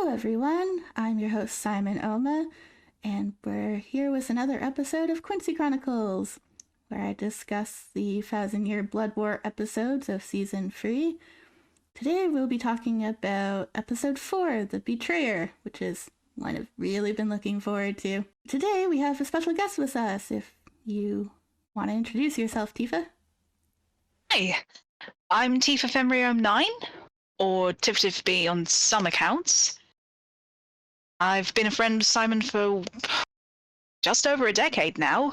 Hello, everyone. I'm your host, Simon Oma, and we're here with another episode of Quincy Chronicles, where I discuss the Thousand Year Blood War episodes of Season 3. Today, we'll be talking about Episode 4, The Betrayer, which is one I've really been looking forward to. Today, we have a special guest with us. If you want to introduce yourself, Tifa. Hi, I'm Tiftifbee9, or Tiftifbee on some accounts. I've been a friend of Simon for just over a decade now,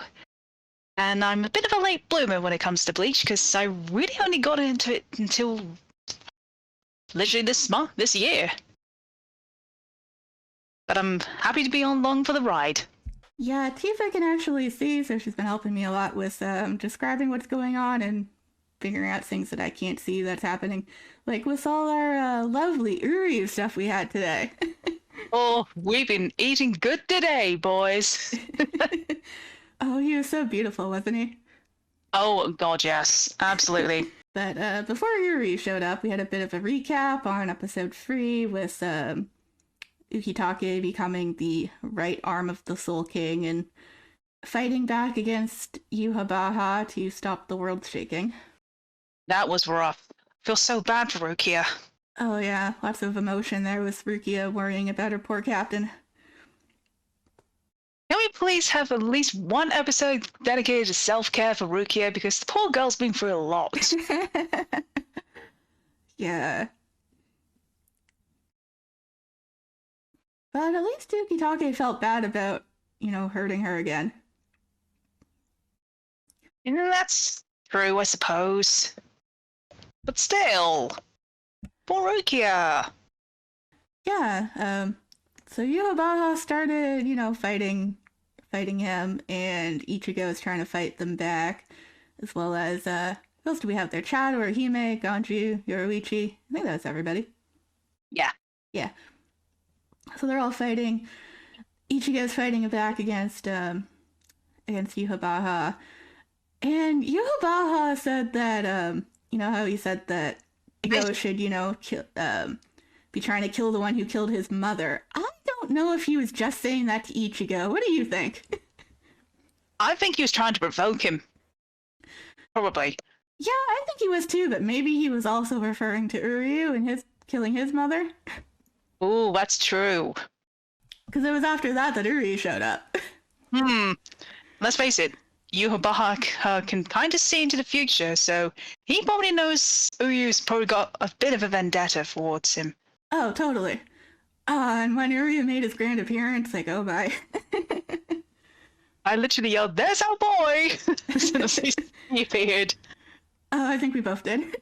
and I'm a bit of a late bloomer when it comes to Bleach, because I really only got into it until literally this year. But I'm happy to be along for the ride. Yeah, Tifa can actually see, so she's been helping me a lot with describing what's going on and figuring out things that I can't see that's happening. Like with all our lovely Uryu stuff we had today. Oh, we've been eating good today, boys. Oh, he was so beautiful, wasn't he? Oh, God, yes. Absolutely. But before Uryu showed up, we had a bit of a recap on episode 3 with Ukitake becoming the right arm of the Soul King and fighting back against Yuhabaha to stop the world shaking. That was rough. I feel so bad for Rukia. Oh yeah, lots of emotion there with Rukia worrying about her poor captain. Can we please have at least one episode dedicated to self-care for Rukia, because the poor girl's been through a lot. Yeah. But at least Ukitake felt bad about, hurting her again. And that's true, I suppose. But still, poor Rukia. Yeah, so Yuhabaha started, fighting him, and Ichigo is trying to fight them back, as well as, who else do we have there? Chad, Orihime, Ganju, Yoruichi. I think that's everybody. Yeah. Yeah. So they're all fighting. Ichigo's fighting back against Yuhabaha. And Yuhabaha said that, how he said that Ichigo should, be trying to kill the one who killed his mother. I don't know if he was just saying that to Ichigo. What do you think? I think he was trying to provoke him. Probably. Yeah, I think he was too, but maybe he was also referring to Uryu and his killing his mother. Ooh, that's true. Because it was after that Uryu showed up. Let's face it, Yuhabaha can kind of see into the future, so he probably knows Uryu's probably got a bit of a vendetta towards him. Oh, totally. And when Uryu made his grand appearance, like, oh my. I literally yelled, "There's our boy!" as soon as he appeared. Oh, I think we both did.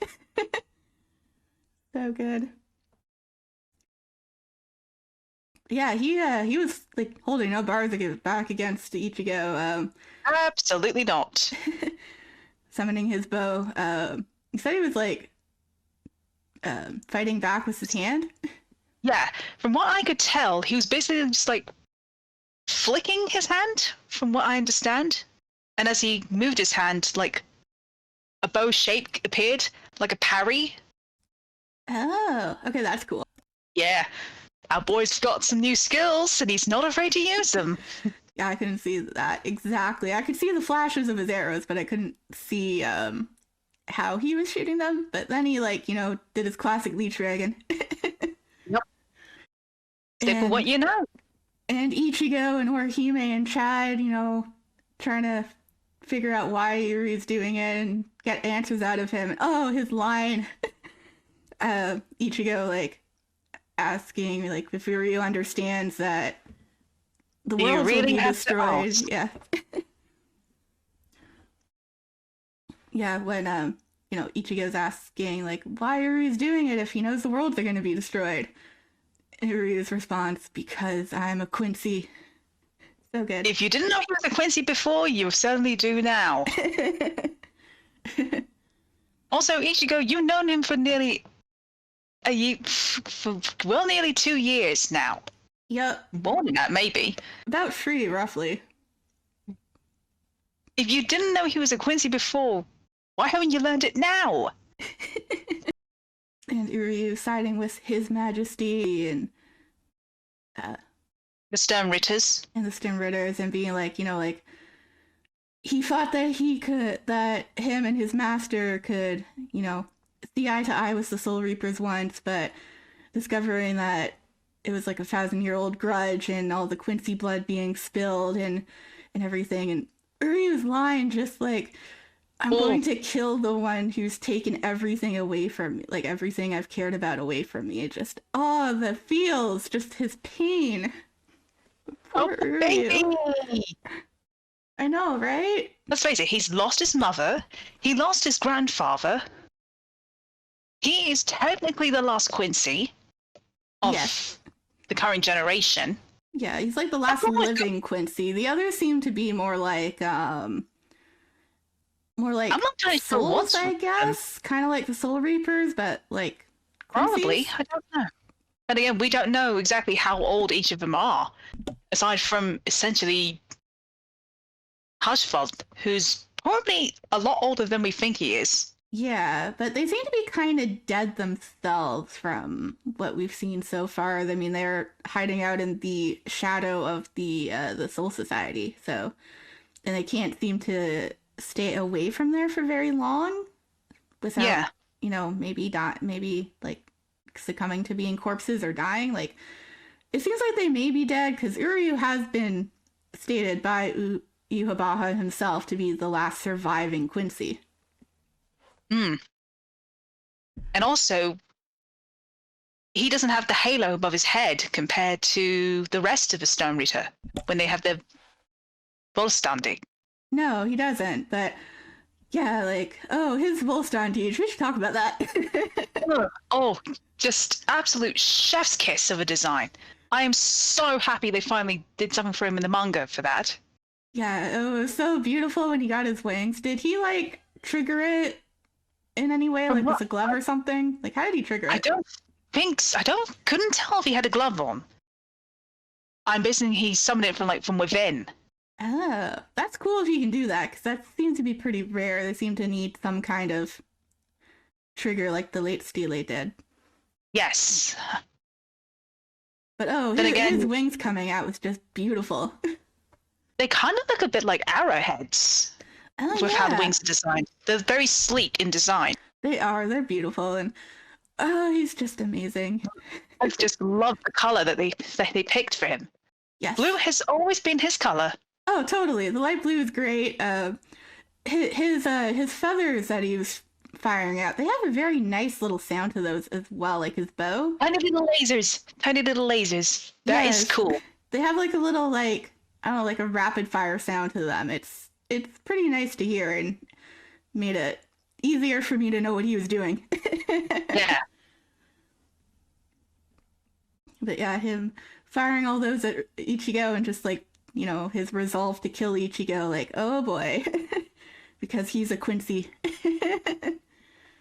So good. Yeah, he was like holding no bars back against Ichigo. Absolutely not. Summoning his bow. He said he was like fighting back with his hand. Yeah, from what I could tell, he was basically just like flicking his hand, from what I understand. And as he moved his hand, like a bow shape appeared, like a parry. Oh, okay, that's cool. Yeah, our boy's got some new skills, and he's not afraid to use them. Yeah, I couldn't see that exactly. I could see the flashes of his arrows, but I couldn't see how he was shooting them. But then he did his classic Leech Dragon. Yep. Stick with what you know. And Ichigo and Orihime and Chad, trying to figure out why Yuri's doing it and get answers out of him. Oh, his line. Ichigo asking if Yuri understands that the world will be destroyed. Yeah. Yeah, when Ichigo's asking why Yuri's doing it if he knows the worlds are going to be destroyed. Yuri's response, because I'm a Quincy. So good. If you didn't know he was a Quincy before, you certainly do now. Also, Ichigo, you've known him for nearly nearly 2 years now. Yep. More than that, maybe. About 3, roughly. If you didn't know he was a Quincy before, why haven't you learned it now? And Uryu siding with His Majesty and uh, The Sternritters. and the Stim Ritters, and being like, like he thought that him and his master could, see eye to eye with the Soul Reapers once, but discovering that it was like a 1,000-year-old grudge and all the Quincy blood being spilled and everything. And Uryu's line, just like, I'm going to kill the one who's taken everything away from me, like everything I've cared about away from me. It just, the feels, just his pain. Poor Baby! Uryu. I know, right? Let's face it, he's lost his mother. He lost his grandfather. He is technically the last Quincy of the current generation. Yeah, he's like the last living Quincy. The others seem to be more like I'm not totally sure souls, what's I guess. Kind of like the Soul Reapers, but like probably. Quincy's? I don't know. And again, we don't know exactly how old each of them are, aside from essentially Hushveld, who's probably a lot older than we think he is. Yeah, but they seem to be kind of dead themselves from what we've seen so far. I mean, they're hiding out in the shadow of the Soul Society, so and they can't seem to stay away from there for very long without, maybe like succumbing to being corpses or dying. Like, it seems like they may be dead because Uryu has been stated by Yuhabaha himself to be the last surviving Quincy. And also, he doesn't have the halo above his head compared to the rest of the Stone Reaper when they have their Volstandi. No, he doesn't. But yeah, like, his Volstondige. We should talk about that. Just absolute chef's kiss of a design. I am so happy they finally did something for him in the manga for that. Yeah, it was so beautiful when he got his wings. Did he like trigger it in any way, like with a glove or something? Like, how did he trigger it? I don't think so. Couldn't tell if he had a glove on. I'm guessing he summoned it from within. Oh, that's cool if you can do that, because that seems to be pretty rare. They seem to need some kind of trigger like the late Stele did. Yes. But his wings coming out was just beautiful. They kind of look a bit like arrowheads. With how the wings are designed. They're very sleek in design. They are. They're beautiful. And he's just amazing. I just love the color that they picked for him. Yes. Blue has always been his color. Oh, totally. The light blue is great. His feathers that he was firing out, they have a very nice little sound to those as well, like his bow. Tiny little lasers. That is cool. They have like a little, like, I don't know, like a rapid fire sound to them. It's pretty nice to hear and made it easier for me to know what he was doing. Yeah. But yeah, him firing all those at Ichigo and just like, his resolve to kill Ichigo, like, oh boy. Because he's a Quincy.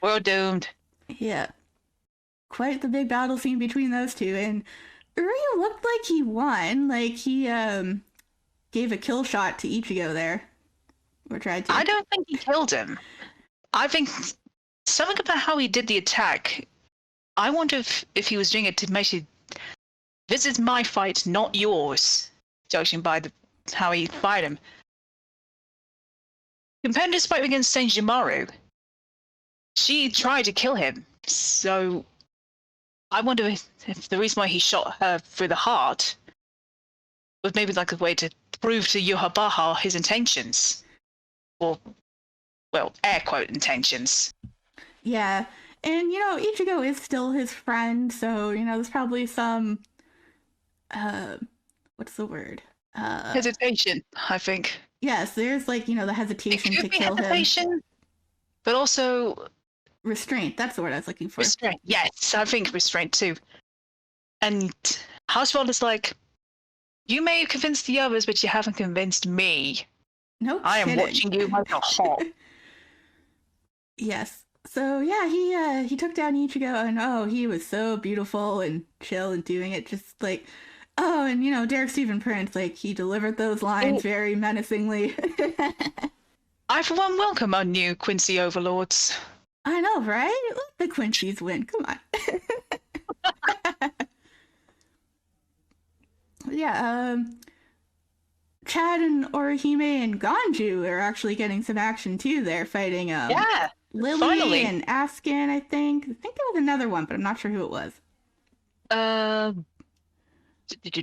We're doomed. Yeah. Quite the big battle scene between those two. And Uryu looked like he won. Like, he gave a kill shot to Ichigo there. Or tried to. I don't think he killed him. I think something about how he did the attack. I wonder if he was doing it to make it, this is my fight, not yours. Judging by how he fired him. Compared to his fight against Senjimaru, she tried to kill him. So I wonder if the reason why he shot her through the heart was maybe like a way to prove to Yuhabaha his intentions. Or, well, air quote intentions. Yeah. And, Ichigo is still his friend, so, there's probably some, what's the word? Hesitation, I think. Yes, there's, like, the hesitation to kill him. But also... restraint, that's the word I was looking for. Restraint, yes, I think restraint too. And Hauswald is like, you may have convinced the others, but you haven't convinced me. No I kidding. am watching you like a hawk. Yes. So yeah, he took down Ichigo, and he was so beautiful and chill and doing it, just like, and Derek Stephen Prince, like, he delivered those lines very menacingly. I for one welcome our new Quincy overlords. I know, right? Let the Quincy's win. Come on. yeah, Chad and Orihime and Ganju are actually getting some action too. They're fighting Yeah, Lily finally. and Askin, I think. I think there was another one, but I'm not sure who it was. Uh,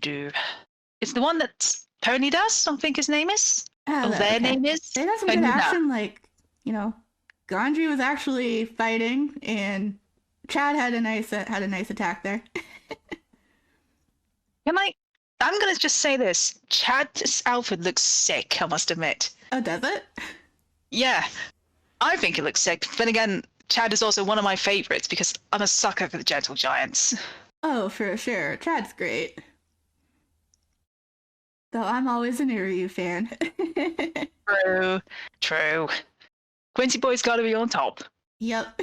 do. It's the one that Tony does, I think his name is. Oh, Or their okay. name is. They got some good Tony, no. action, like, you know, Ganju was actually fighting and Chad had a nice attack there. Can I? I'm gonna just say this. Chad's outfit looks sick, I must admit. Oh, does it? Yeah, I think it looks sick. But then again, Chad is also one of my favorites because I'm a sucker for the Gentle Giants. Oh, for sure. Chad's great. Though I'm always an Uryu fan. True, true. Quincy Boy's gotta be on top. Yep.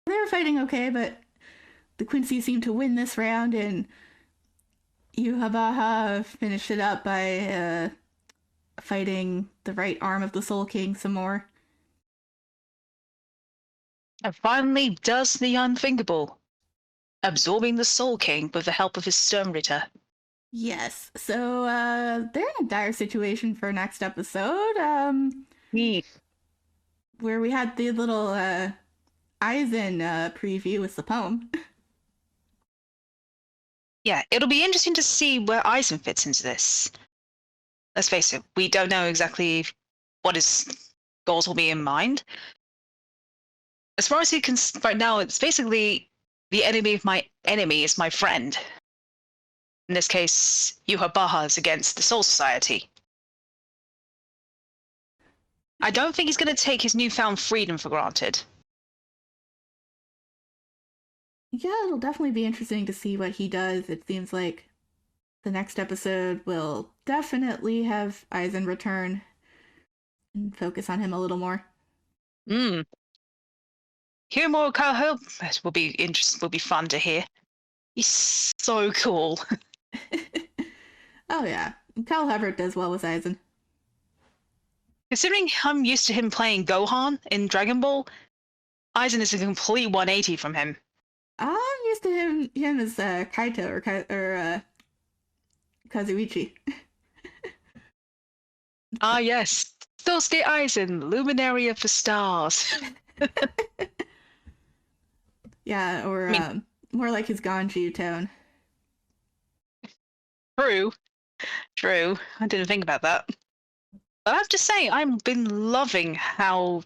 They were fighting okay, but the Quincy seemed to win this round, and Yuhabaha finished it up by fighting the right arm of the Soul King some more. And finally does the unthinkable, absorbing the Soul King with the help of his Stone Ritter. Yes, so they're in a dire situation for next episode, Yeah. where we had the little Aizen preview with the poem. Yeah, it'll be interesting to see where Aizen fits into this. Let's face it, we don't know exactly what his goals will be in mind. As far as he can, right now, it's basically the enemy of my enemy is my friend. In this case, Yuha is against the Soul Society. I don't think he's going to take his newfound freedom for granted. Yeah, it'll definitely be interesting to see what he does. It seems like the next episode will definitely have Aizen return and focus on him a little more. Hmm. Hear more Kaho will be interesting. Will be fun to hear. He's so cool. Oh yeah, Cal Hubbard does well with Aizen. Considering I'm used to him playing Gohan in Dragon Ball, Aizen is a complete 180 from him. I'm used to him as Kaito or Kazuichi. Ah yes, Sosuke Aizen, luminary of the stars. Yeah, or I mean, more like his Ganju tone. true, true. I didn't think about that. But I have to say, I've been loving how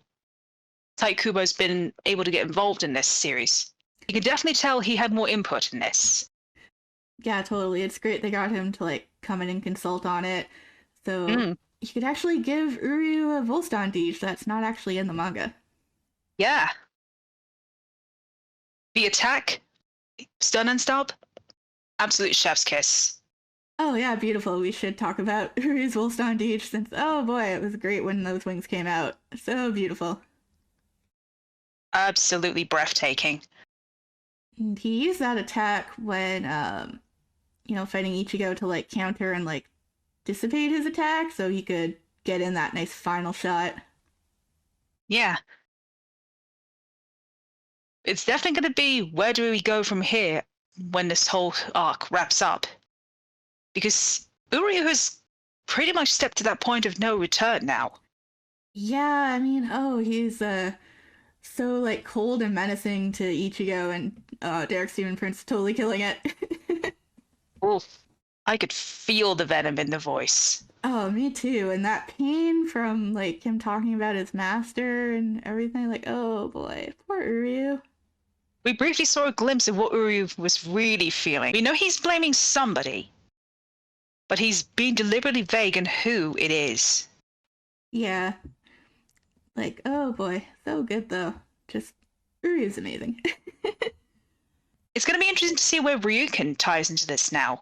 Taikubo's been able to get involved in this series. You can definitely tell he had more input in this. Yeah, totally. It's great they got him to like come in and consult on it. So Mm, you could actually give Uryu a Volstagg that's not actually in the manga. yeah. The attack, stun and stop, absolute chef's kiss. Oh yeah, beautiful. We should talk about Uryu's Volstagg since oh boy, it was great when those wings came out. So beautiful. Absolutely breathtaking. And he used that attack when fighting Ichigo to like counter and like dissipate his attack so he could get in that nice final shot. Yeah. It's definitely going to be where do we go from here when this whole arc wraps up? Because Uryu has pretty much stepped to that point of no return now. Yeah, I mean, oh, he's so like cold and menacing to Ichigo, and Derek Stephen Prince totally killing it. Oof. I could feel the venom in the voice. Oh, me too. And that pain from like him talking about his master and everything, like, oh boy, poor Uryu. We briefly saw a glimpse of what Uryu was really feeling. We know he's blaming somebody, but he's being deliberately vague in who it is. Yeah. Like, oh boy, so good though. Just Uryu's amazing. It's going to be interesting to see where Ryukin ties into this now,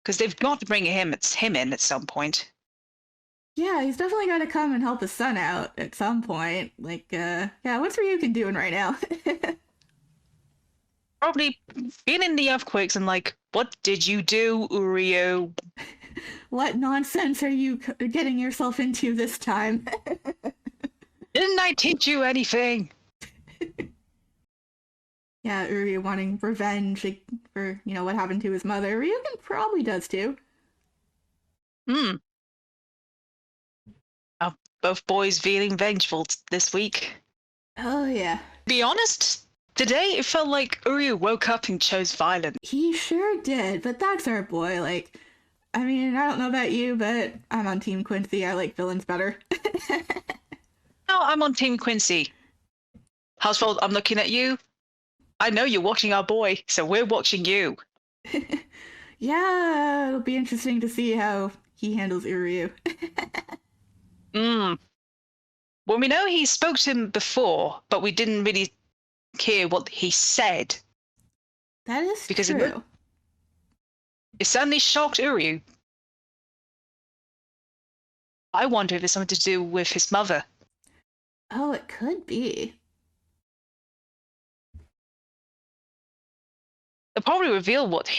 because they've got to bring him in at some point. Yeah, he's definitely got to come and help his son out at some point. Like, yeah, what's Ryukin doing right now? Probably feeling the earthquakes and like, what did you do, Uryu? What nonsense are you getting yourself into this time? Didn't I teach you anything? Yeah, Uryu wanting revenge like, for, what happened to his mother. Ryugen probably does too. Hmm. Are both boys feeling vengeful this week? Oh, yeah. Be honest, today it felt like Uryu woke up and chose violence. He sure did, but that's our boy. Like, I mean, I don't know about you, but I'm on Team Quincy. I like villains better. Now I'm on Team Quincy. Household, I'm looking at you. I know you're watching our boy, so we're watching you. Yeah, it'll be interesting to see how he handles Uryu. Hmm. Well, we know he spoke to him before, but we didn't really hear what he said That is because true. it certainly shocked Uryu. I wonder if it's something to do with his mother. Oh, it could be. They'll probably reveal what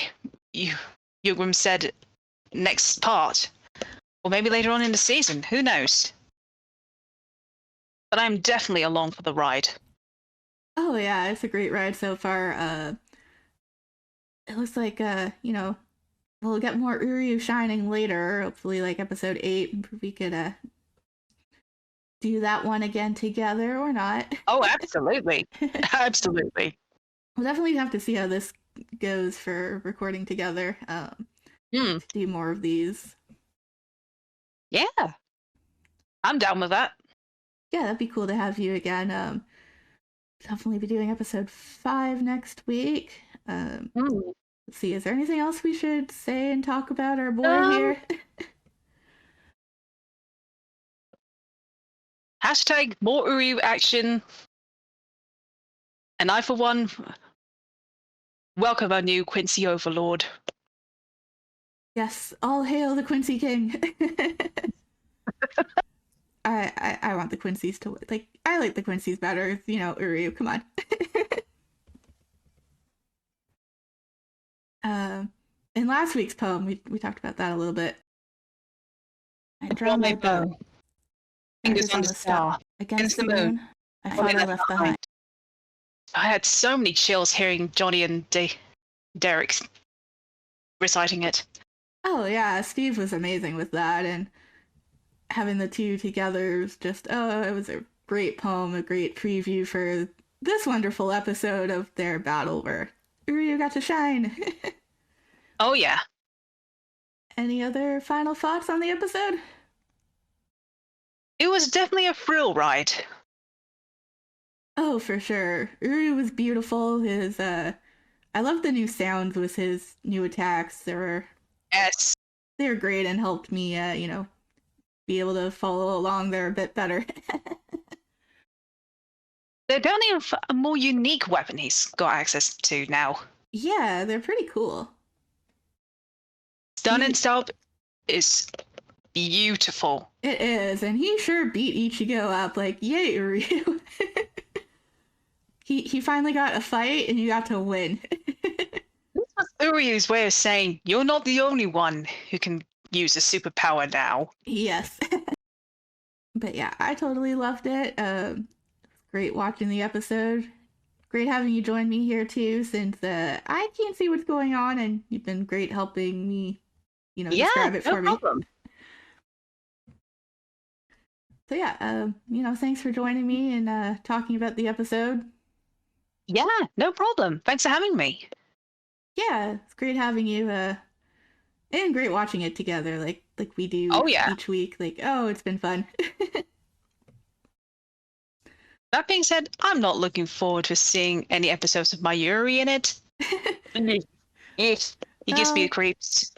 Yugrim said next part, or maybe later on in the season. Who knows? But I'm definitely along for the ride. Oh yeah, it's a great ride so far. It looks like we'll get more Uryu shining later. Hopefully, like episode 8, we could do that one again together or not. Oh, absolutely, absolutely. We'll definitely have to see how this goes for recording together. Hmm. To do more of these. Yeah, I'm down with that. Yeah, that'd be cool to have you again. Definitely be doing episode 5 next week. Hmm. Let's see, is there anything else we should say and talk about our boy Um. here? Hashtag more Uryu action. And I, for one, welcome our new Quincy Overlord. Yes, all hail the Quincy King. I want the Quincy's to like. I like the Quincy's better. Uryu. Come on. um, in last week's poem, we talked about that a little bit. I draw my bow. Fingers Darters on on the the star. star. Against the moon. I thought I left behind. I had so many chills hearing Johnny and Derek reciting it. Oh yeah, Steve was amazing with that, and having the two together was just it was a great poem, a great preview for this wonderful episode of their battle where Uryu got to shine. Oh yeah. Any other final thoughts on the episode? It was definitely a thrill ride. Oh, for sure. Uryu was beautiful. His I love the new sounds with his new attacks. Yes. They were great and helped me be able to follow along there a bit better. They're definitely a more unique weapon he's got access to now. Yeah, they're pretty cool. Stun itself is beautiful. It is, and he sure beat Ichigo up. Like, yay, Uryu. he finally got a fight, and you got to win. This was Uryu's way of saying, you're not the only one who can use a superpower now. Yes. But yeah, I totally loved it. Great watching the episode. Great having you join me here too, since I can't see what's going on, and you've been great helping me, describe it for no problem. me. So yeah, thanks for joining me and talking about the episode. Yeah, no problem. Thanks for having me. Yeah, it's great having you, and great watching it together, like we do Oh yeah. each week. Like, oh, it's been fun. That being said, I'm not looking forward to seeing any episodes of my Yuri in it. It gives me the creeps.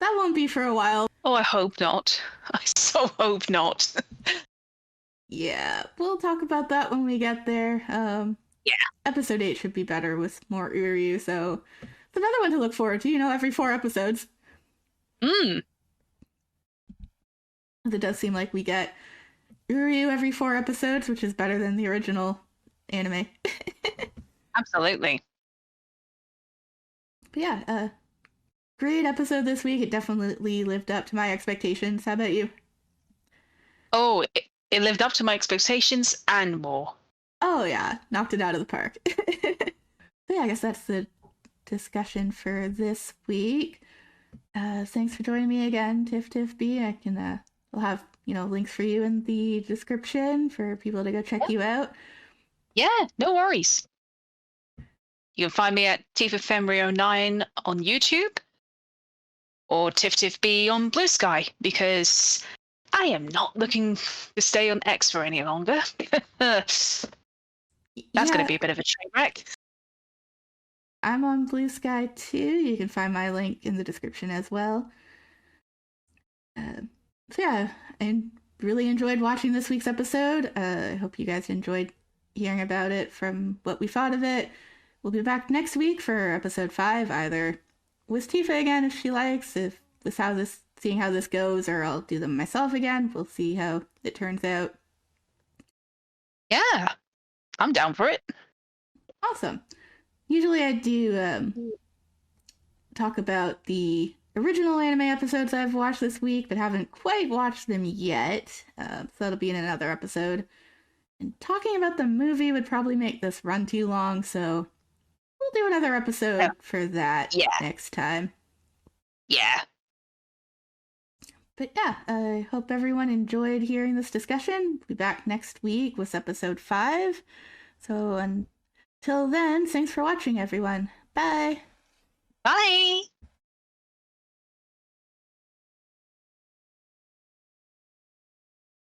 That won't be for a while. Oh, I hope not. I so hope not. Yeah, we'll talk about that when we get there. Yeah. Episode 8 should be better with more Uryu, so it's another one to look forward to, every 4 episodes. Mm. It does seem like we get Uryu every 4 episodes, which is better than the original anime. Absolutely. But yeah, great episode this week. It definitely lived up to my expectations. How about you? Oh, it lived up to my expectations and more. Oh yeah, knocked it out of the park. yeah, I guess that's the discussion for this week. Thanks for joining me again, Tiftifbee. We'll have links for you in the description for people to go check you out. Yeah, no worries. You can find me at Tiftifbee09 on YouTube or Tiftifbee on Blue Sky because I am not looking to stay on X for any longer. That's going to be a bit of a train wreck. I'm on Blue Sky too. You can find my link in the description as well. So yeah, I really enjoyed watching this week's episode. I hope you guys enjoyed hearing about it from what we thought of it. We'll be back next week for episode 5, either with Tifa again if she likes, seeing how this goes, or I'll do them myself again. We'll see how it turns out. Yeah, I'm down for it. Awesome. Usually I do talk about the original anime episodes I've watched this week, but haven't quite watched them yet. So that'll be in another episode. And talking about the movie would probably make this run too long, so we'll do another episode for that next time. Yeah. But yeah, I hope everyone enjoyed hearing this discussion. We'll be back next week with episode 5. So until then, thanks for watching, everyone. Bye. Bye.